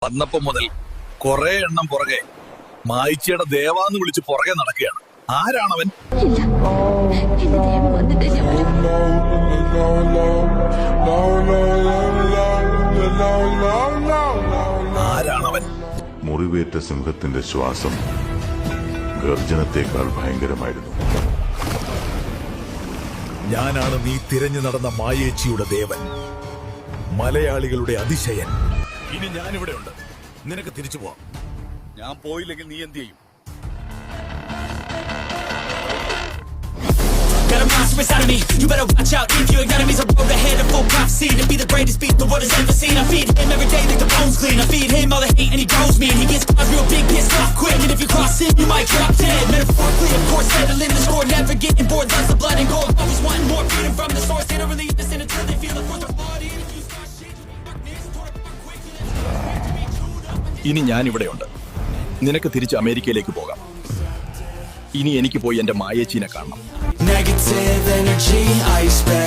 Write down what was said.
വന്നപ്പോ മുതൽ കുറെ എണ്ണം പുറകെ മായിച്ചയുടെ ദേവാന്ന് വിളിച്ച് പുറകെ നടക്കുകയാണ്. ആരാണവൻ? ഇല്ല, എന്റെ ദേവ വന്നിട്ടേ ഞാൻ വരൂ. ആരാണവൻ? മുറിവേറ്റ സിംഹത്തിന്റെ ശ്വാസം ഗർജനത്തെക്കാൾ ഭയങ്കരമായിരുന്നു. ഞാനാണ് നീ തിരഞ്ഞു നടന്ന മായേച്ചിയുടെ ദേവൻ, മലയാളികളുടെ അതിശയൻ. ഇനി ഞാനിവിടെ ഉണ്ട്. നിനക്ക് തിരിച്ചു പോവാം. ഞാൻ പോയില്ലെങ്കിൽ നീ എന്ത് ചെയ്യും? Got a monster inside of me, you better watch out. If your enemies are road ahead of full prophecy to be the greatest beast the world has ever seen. I feed him every day like the bones clean. I feed him all the hate and he grows me. And he gets caught real big, pissed off quick. And if you cross him, you might drop dead. Metaphorically, of course, settling the score. Never getting bored, lots of blood and gold. Always wanting more, feeding from the source. They don't really listen until they feel it for their body. And if you start shit, darkness, tore apart quick. ഇനി ഞാനിവിടെയുണ്ട്. നിനക്ക് തിരിച്ച് അമേരിക്കയിലേക്ക് പോകാം. ഇനി എനിക്ക് പോയി എന്റെ മായേച്ചീനെ കാണണം. Negative energy, I expect